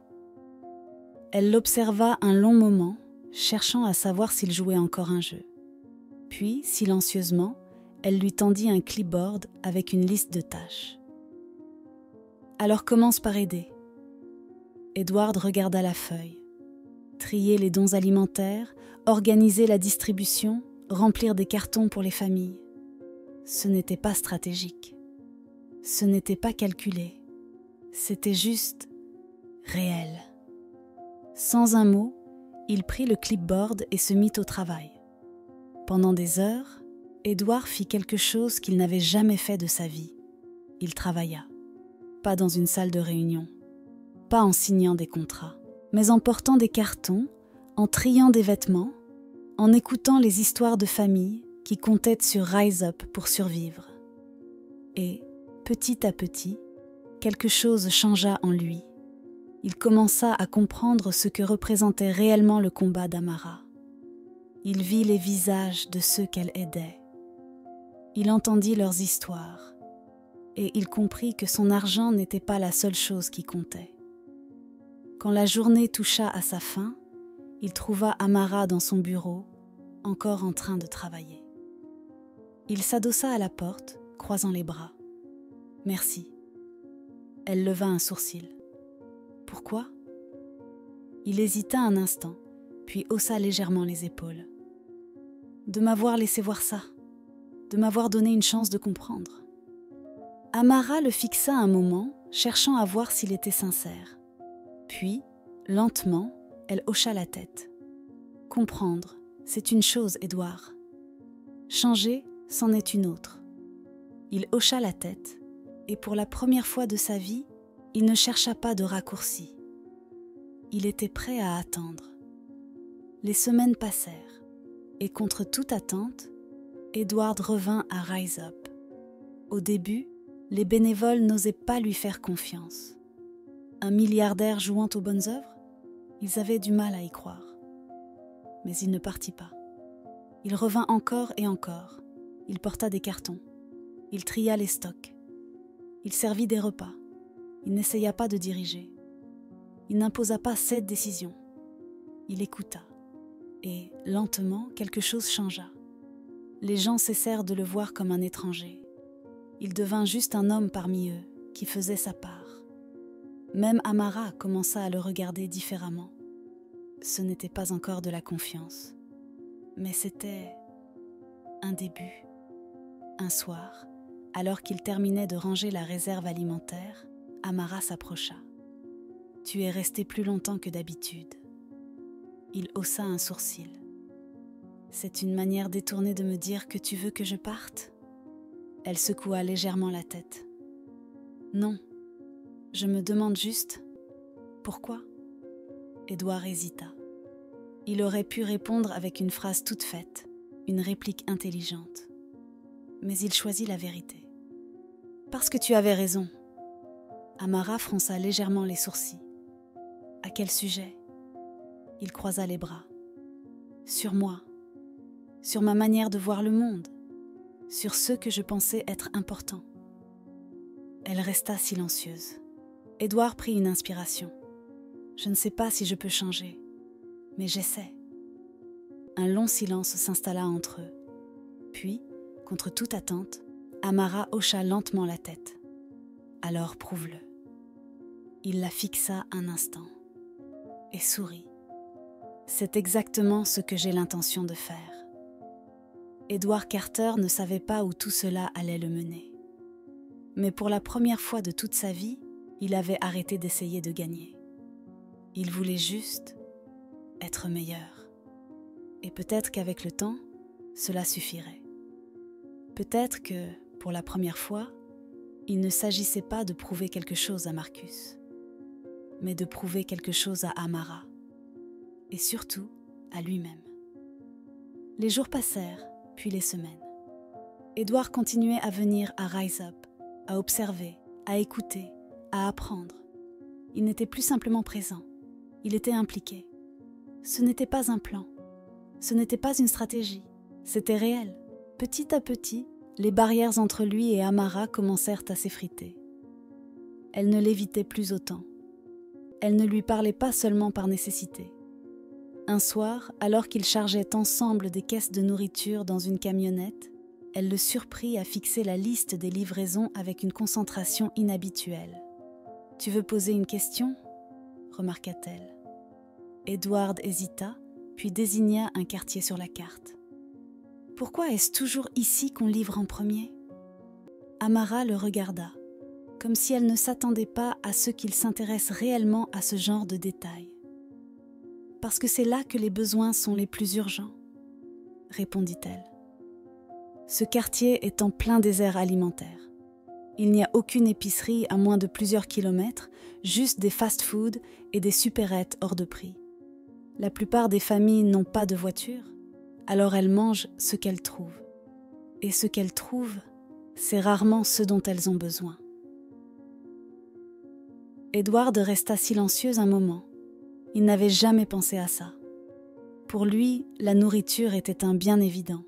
Elle l'observa un long moment, cherchant à savoir s'il jouait encore un jeu. Puis, silencieusement, elle lui tendit un clipboard avec une liste de tâches. « Alors commence par aider. » Edward regarda la feuille. Trier les dons alimentaires, organiser la distribution, remplir des cartons pour les familles. Ce n'était pas stratégique. Ce n'était pas calculé. C'était juste réel. Sans un mot, il prit le clipboard et se mit au travail. Pendant des heures, Édouard fit quelque chose qu'il n'avait jamais fait de sa vie. Il travailla. Pas dans une salle de réunion, pas en signant des contrats, mais en portant des cartons, en triant des vêtements, en écoutant les histoires de famille qui comptaient sur Rise Up pour survivre. Et, petit à petit, quelque chose changea en lui. Il commença à comprendre ce que représentait réellement le combat d'Amara. Il vit les visages de ceux qu'elle aidait. Il entendit leurs histoires. Et il comprit que son argent n'était pas la seule chose qui comptait. Quand la journée toucha à sa fin, il trouva Amara dans son bureau, encore en train de travailler. Il s'adossa à la porte, croisant les bras. « Merci. » Elle leva un sourcil. « Pourquoi ?» Il hésita un instant, puis haussa légèrement les épaules. « De m'avoir laissé voir ça, de m'avoir donné une chance de comprendre. » Amara le fixa un moment, cherchant à voir s'il était sincère. Puis, lentement, elle hocha la tête. « Comprendre, c'est une chose, Édouard. Changer, c'en est une autre. » Il hocha la tête, et pour la première fois de sa vie, il ne chercha pas de raccourci. Il était prêt à attendre. Les semaines passèrent, et contre toute attente, Édouard revint à Rise Up. Au début, les bénévoles n'osaient pas lui faire confiance. Un milliardaire jouant aux bonnes œuvres? Ils avaient du mal à y croire. Mais il ne partit pas. Il revint encore et encore. Il porta des cartons. Il tria les stocks. Il servit des repas. Il n'essaya pas de diriger. Il n'imposa pas cette décision. Il écouta. Et, lentement, quelque chose changea. Les gens cessèrent de le voir comme un étranger. Il devint juste un homme parmi eux, qui faisait sa part. Même Amara commença à le regarder différemment. Ce n'était pas encore de la confiance, mais c'était un début. Un soir, alors qu'il terminait de ranger la réserve alimentaire, Amara s'approcha. « Tu es resté plus longtemps que d'habitude. » Il haussa un sourcil. « C'est une manière détournée de me dire que tu veux que je parte ?» Elle secoua légèrement la tête. « Non, je me demande juste, pourquoi ?» Édouard hésita. Il aurait pu répondre avec une phrase toute faite, une réplique intelligente. Mais il choisit la vérité. « Parce que tu avais raison. » Amara fronça légèrement les sourcils. « À quel sujet ?» Il croisa les bras. « Sur moi. sur ma manière de voir le monde, sur ce que je pensais être important. Elle resta silencieuse. Édouard prit une inspiration. Je ne sais pas si je peux changer, mais j'essaie. Un long silence s'installa entre eux. Puis, contre toute attente, Amara hocha lentement la tête. Alors prouve-le. Il la fixa un instant et sourit. C'est exactement ce que j'ai l'intention de faire. Édouard Carter ne savait pas où tout cela allait le mener. Mais pour la première fois de toute sa vie, il avait arrêté d'essayer de gagner. Il voulait juste être meilleur. Et peut-être qu'avec le temps, cela suffirait. Peut-être que, pour la première fois, il ne s'agissait pas de prouver quelque chose à Marcus, mais de prouver quelque chose à Amara, et surtout à lui-même. Les jours passèrent, puis les semaines. Édouard continuait à venir à Rise Up, à observer, à écouter, à apprendre. Il n'était plus simplement présent, il était impliqué. Ce n'était pas un plan, ce n'était pas une stratégie, c'était réel. Petit à petit, les barrières entre lui et Amara commencèrent à s'effriter. Elle ne l'évitait plus autant. Elle ne lui parlait pas seulement par nécessité. Un soir, alors qu'ils chargeaient ensemble des caisses de nourriture dans une camionnette, elle le surprit à fixer la liste des livraisons avec une concentration inhabituelle. « Tu veux poser une question ?» remarqua-t-elle. Édouard hésita, puis désigna un quartier sur la carte. « Pourquoi est-ce toujours ici qu'on livre en premier ?» Amara le regarda, comme si elle ne s'attendait pas à ce qu'il s'intéresse réellement à ce genre de détails. « Parce que c'est là que les besoins sont les plus urgents, » répondit-elle. Ce quartier est en plein désert alimentaire. Il n'y a aucune épicerie à moins de plusieurs kilomètres, juste des fast-foods et des supérettes hors de prix. La plupart des familles n'ont pas de voiture, alors elles mangent ce qu'elles trouvent. Et ce qu'elles trouvent, c'est rarement ce dont elles ont besoin. Édouard resta silencieuse un moment. Il n'avait jamais pensé à ça. Pour lui, la nourriture était un bien évident.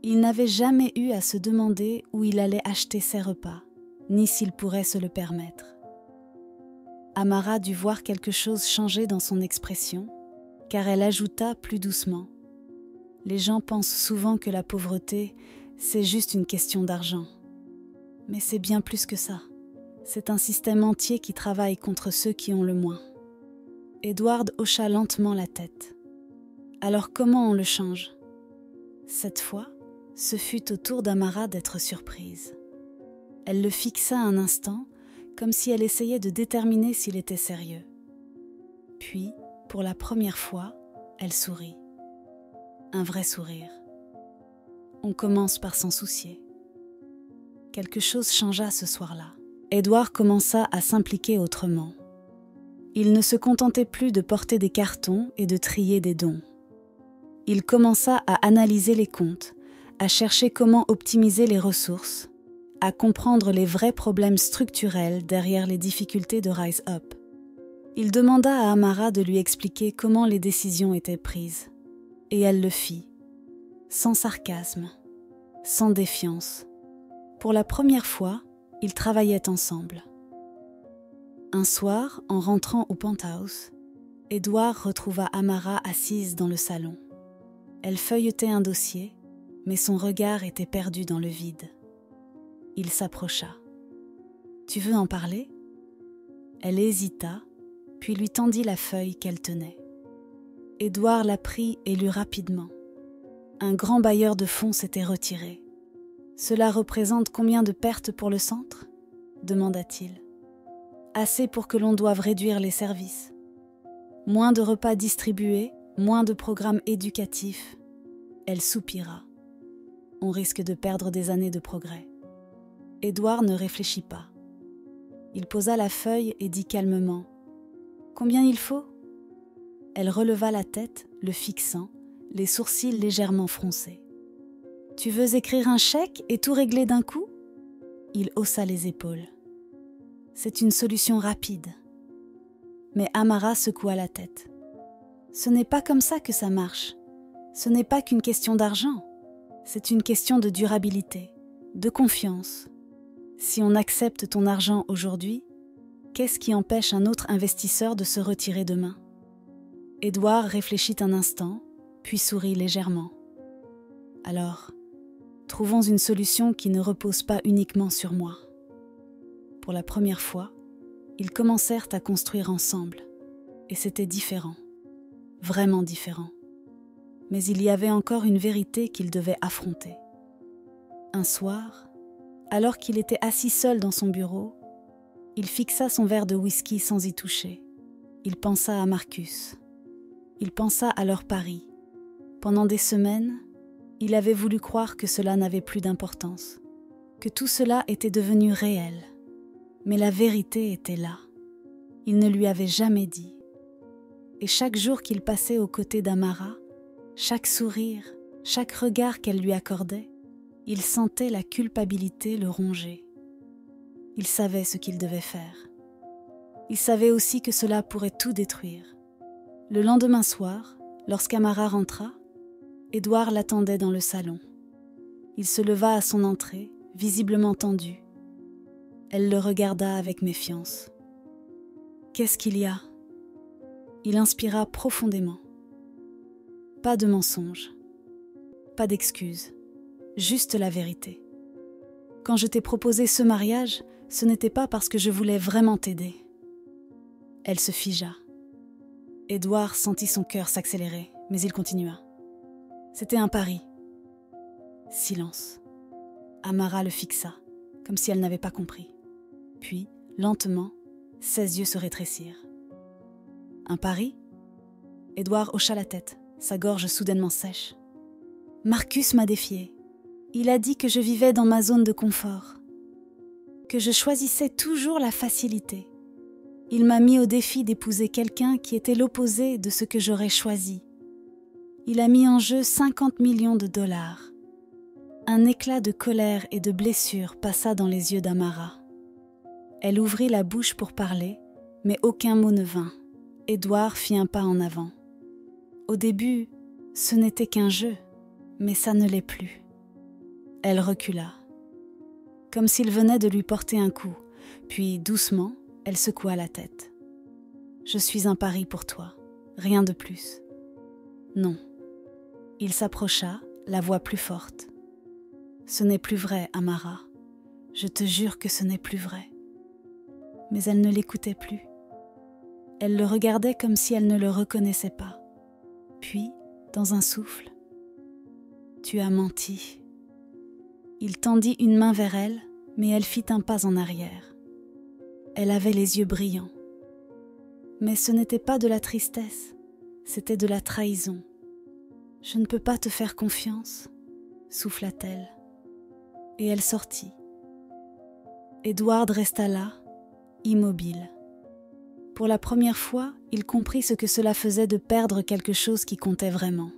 Il n'avait jamais eu à se demander où il allait acheter ses repas, ni s'il pourrait se le permettre. Amara dut voir quelque chose changer dans son expression, car elle ajouta plus doucement : « Les gens pensent souvent que la pauvreté, c'est juste une question d'argent. Mais c'est bien plus que ça. C'est un système entier qui travaille contre ceux qui ont le moins. » Édouard hocha lentement la tête. « Alors comment on le change ?» Cette fois, ce fut au tour d'Amara d'être surprise. Elle le fixa un instant, comme si elle essayait de déterminer s'il était sérieux. Puis, pour la première fois, elle sourit. Un vrai sourire. On commence par s'en soucier. Quelque chose changea ce soir-là. Édouard commença à s'impliquer autrement. Il ne se contentait plus de porter des cartons et de trier des dons. Il commença à analyser les comptes, à chercher comment optimiser les ressources, à comprendre les vrais problèmes structurels derrière les difficultés de Rise Up. Il demanda à Amara de lui expliquer comment les décisions étaient prises. Et elle le fit, sans sarcasme, sans défiance. Pour la première fois, ils travaillaient ensemble. Un soir, en rentrant au penthouse, Édouard retrouva Amara assise dans le salon. Elle feuilletait un dossier, mais son regard était perdu dans le vide. Il s'approcha. « Tu veux en parler ?» Elle hésita, puis lui tendit la feuille qu'elle tenait. Édouard la prit et lut rapidement. Un grand bailleur de fonds s'était retiré. « Cela représente combien de pertes pour le centre ?» demanda-t-il. « Assez pour que l'on doive réduire les services. Moins de repas distribués, moins de programmes éducatifs. » Elle soupira. « On risque de perdre des années de progrès. » Édouard ne réfléchit pas. Il posa la feuille et dit calmement : « Combien il faut ?» Elle releva la tête, le fixant, les sourcils légèrement froncés. « Tu veux écrire un chèque et tout régler d'un coup ?» Il haussa les épaules. « C'est une solution rapide. » Mais Amara secoua la tête. « Ce n'est pas comme ça que ça marche. Ce n'est pas qu'une question d'argent, c'est une question de durabilité, de confiance. Si on accepte ton argent aujourd'hui, qu'est-ce qui empêche un autre investisseur de se retirer demain? Édouard réfléchit un instant, puis sourit légèrement. Alors, trouvons une solution qui ne repose pas uniquement sur moi. Pour la première fois, ils commencèrent à construire ensemble, et c'était différent, vraiment différent. Mais il y avait encore une vérité qu'ils devaient affronter. Un soir, alors qu'il était assis seul dans son bureau, il fixa son verre de whisky sans y toucher. Il pensa à Marcus. Il pensa à leur pari. Pendant des semaines, il avait voulu croire que cela n'avait plus d'importance, que tout cela était devenu réel. Mais la vérité était là. Il ne lui avait jamais dit. Et chaque jour qu'il passait aux côtés d'Amara, chaque sourire, chaque regard qu'elle lui accordait, il sentait la culpabilité le ronger. Il savait ce qu'il devait faire. Il savait aussi que cela pourrait tout détruire. Le lendemain soir, lorsqu'Amara rentra, Édouard l'attendait dans le salon. Il se leva à son entrée, visiblement tendu. Elle le regarda avec méfiance. « Qu'est-ce qu'il y a ?» Il inspira profondément. Pas de mensonge, pas d'excuses, juste la vérité. Quand je t'ai proposé ce mariage, ce n'était pas parce que je voulais vraiment t'aider. Elle se figea. Édouard sentit son cœur s'accélérer, mais il continua. C'était un pari. Silence. Amara le fixa, comme si elle n'avait pas compris. Puis, lentement, ses yeux se rétrécirent. Un pari ? Édouard hocha la tête, sa gorge soudainement sèche. Marcus m'a défié. Il a dit que je vivais dans ma zone de confort, que je choisissais toujours la facilité. Il m'a mis au défi d'épouser quelqu'un qui était l'opposé de ce que j'aurais choisi. Il a mis en jeu 50 millions de dollars. Un éclat de colère et de blessure passa dans les yeux d'Amara. Elle ouvrit la bouche pour parler, mais aucun mot ne vint. Édouard fit un pas en avant. Au début, ce n'était qu'un jeu, mais ça ne l'est plus. Elle recula, comme s'il venait de lui porter un coup, puis doucement, elle secoua la tête. « Je suis un pari pour toi, rien de plus. » « Non. » Il s'approcha, la voix plus forte. « Ce n'est plus vrai, Amara. Je te jure que ce n'est plus vrai. » Mais elle ne l'écoutait plus. Elle le regardait comme si elle ne le reconnaissait pas. Puis, dans un souffle, « Tu as menti. » Il tendit une main vers elle, mais elle fit un pas en arrière. Elle avait les yeux brillants. Mais ce n'était pas de la tristesse, c'était de la trahison. « Je ne peux pas te faire confiance, » souffla-t-elle. Et elle sortit. Édouard resta là, immobile. Pour la première fois, il comprit ce que cela faisait de perdre quelque chose qui comptait vraiment.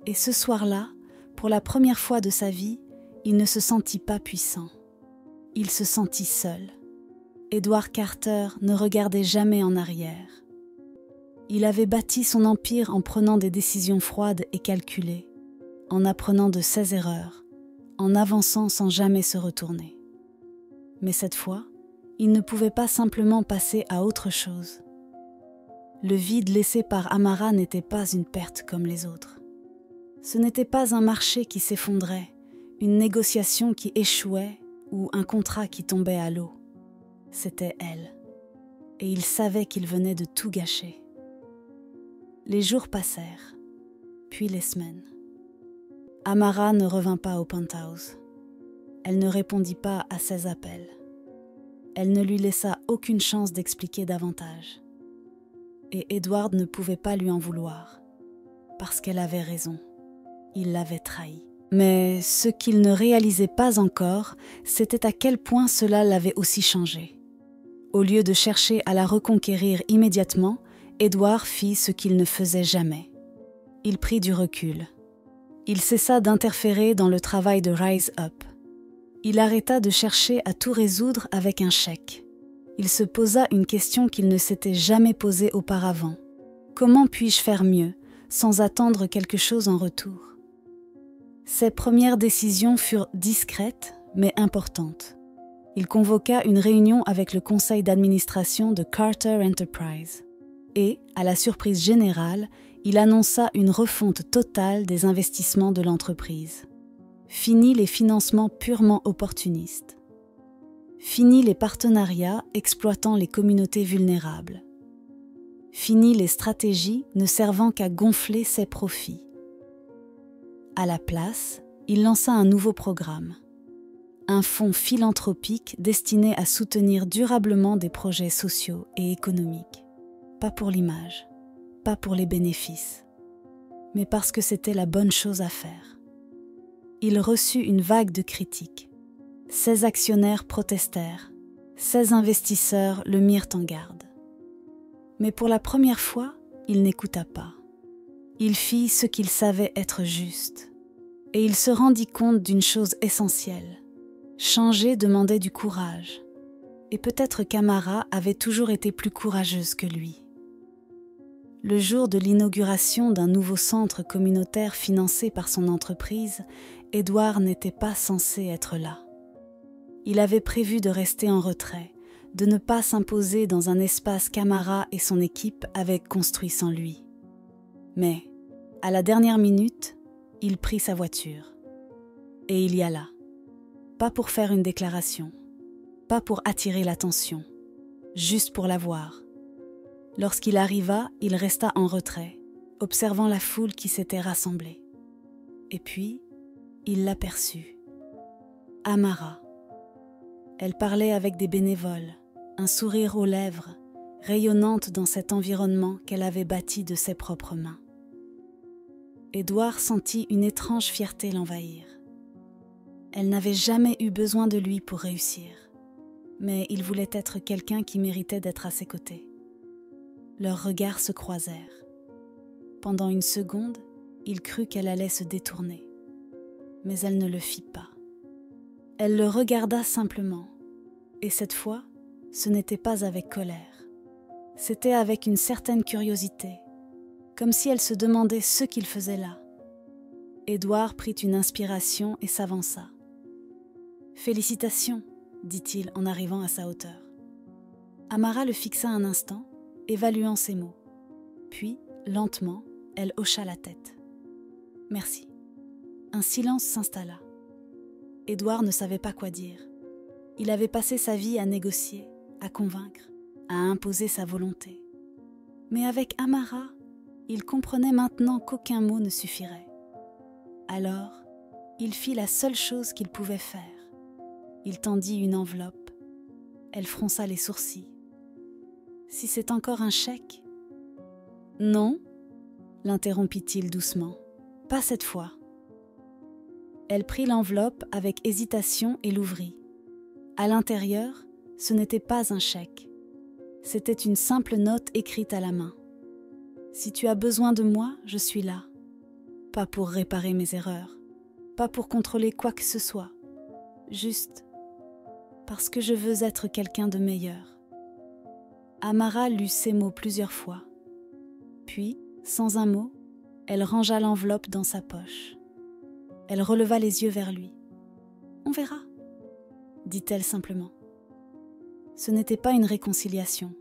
Et ce soir-là, pour la première fois de sa vie, il ne se sentit pas puissant. Il se sentit seul. Édouard Carter ne regardait jamais en arrière. Il avait bâti son empire en prenant des décisions froides et calculées, en apprenant de ses erreurs, en avançant sans jamais se retourner. Mais cette fois, il ne pouvait pas simplement passer à autre chose. Le vide laissé par Amara n'était pas une perte comme les autres. Ce n'était pas un marché qui s'effondrait, une négociation qui échouait ou un contrat qui tombait à l'eau. C'était elle. Et il savait qu'il venait de tout gâcher. Les jours passèrent, puis les semaines. Amara ne revint pas au penthouse. Elle ne répondit pas à ses appels. Elle ne lui laissa aucune chance d'expliquer davantage. Et Édouard ne pouvait pas lui en vouloir, parce qu'elle avait raison. Il l'avait trahi. Mais ce qu'il ne réalisait pas encore, c'était à quel point cela l'avait aussi changé. Au lieu de chercher à la reconquérir immédiatement, Édouard fit ce qu'il ne faisait jamais. Il prit du recul. Il cessa d'interférer dans le travail de Rise Up. Il arrêta de chercher à tout résoudre avec un chèque. Il se posa une question qu'il ne s'était jamais posée auparavant. Comment puis-je faire mieux, sans attendre quelque chose en retour. Ses premières décisions furent discrètes mais importantes. Il convoqua une réunion avec le conseil d'administration de Carter Enterprise et, à la surprise générale, il annonça une refonte totale des investissements de l'entreprise. Fini les financements purement opportunistes. Fini les partenariats exploitant les communautés vulnérables. Fini les stratégies ne servant qu'à gonfler ses profits. À la place, il lança un nouveau programme. Un fonds philanthropique destiné à soutenir durablement des projets sociaux et économiques. Pas pour l'image, pas pour les bénéfices, mais parce que c'était la bonne chose à faire. Il reçut une vague de critiques. Ses actionnaires protestèrent, ses investisseurs le mirent en garde. Mais pour la première fois, il n'écouta pas. Il fit ce qu'il savait être juste, et il se rendit compte d'une chose essentielle. Changer demandait du courage, et peut-être qu'Amara avait toujours été plus courageuse que lui. Le jour de l'inauguration d'un nouveau centre communautaire financé par son entreprise, Edward n'était pas censé être là. Il avait prévu de rester en retrait, de ne pas s'imposer dans un espace qu'Amara et son équipe avaient construit sans lui. Mais, à la dernière minute, il prit sa voiture. Et il y alla. Pas pour faire une déclaration, pas pour attirer l'attention, juste pour la voir. Lorsqu'il arriva, il resta en retrait, observant la foule qui s'était rassemblée. Et puis, il l'aperçut. Amara. Elle parlait avec des bénévoles, un sourire aux lèvres, rayonnante dans cet environnement qu'elle avait bâti de ses propres mains. Édouard sentit une étrange fierté l'envahir. Elle n'avait jamais eu besoin de lui pour réussir, mais il voulait être quelqu'un qui méritait d'être à ses côtés. Leurs regards se croisèrent. Pendant une seconde, il crut qu'elle allait se détourner, mais elle ne le fit pas. Elle le regarda simplement, et cette fois, ce n'était pas avec colère. C'était avec une certaine curiosité, comme si elle se demandait ce qu'il faisait là. Édouard prit une inspiration et s'avança. « Félicitations », dit-il en arrivant à sa hauteur. Amara le fixa un instant, évaluant ses mots. Puis, lentement, elle hocha la tête. « Merci ». Un silence s'installa. Édouard ne savait pas quoi dire. Il avait passé sa vie à négocier, à convaincre, à imposer sa volonté. Mais avec Amara, il comprenait maintenant qu'aucun mot ne suffirait. Alors, il fit la seule chose qu'il pouvait faire. Il tendit une enveloppe. Elle fronça les sourcils. « Si c'est encore un chèque ?»« Non, » l'interrompit-il doucement. « Pas cette fois. » Elle prit l'enveloppe avec hésitation et l'ouvrit. À l'intérieur, ce n'était pas un chèque. C'était une simple note écrite à la main. « Si tu as besoin de moi, je suis là. Pas pour réparer mes erreurs, pas pour contrôler quoi que ce soit. Juste parce que je veux être quelqu'un de meilleur. » Amara lut ces mots plusieurs fois. Puis, sans un mot, elle rangea l'enveloppe dans sa poche. Elle releva les yeux vers lui. « On verra », dit-elle simplement. Ce n'était pas une réconciliation.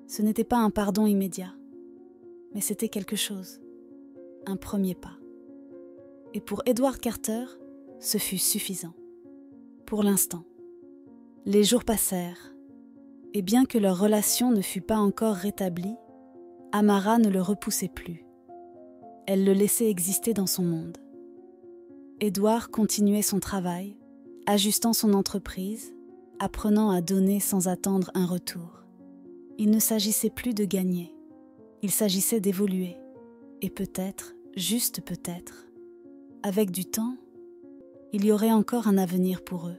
Ce n'était pas un pardon immédiat. Mais c'était quelque chose. Un premier pas. Et pour Edward Carter, ce fut suffisant. Pour l'instant. Les jours passèrent, et bien que leur relation ne fût pas encore rétablie, Amara ne le repoussait plus. Elle le laissait exister dans son monde. Edward continuait son travail, ajustant son entreprise, apprenant à donner sans attendre un retour. Il ne s'agissait plus de gagner, il s'agissait d'évoluer, et peut-être, juste peut-être, avec du temps, il y aurait encore un avenir pour eux.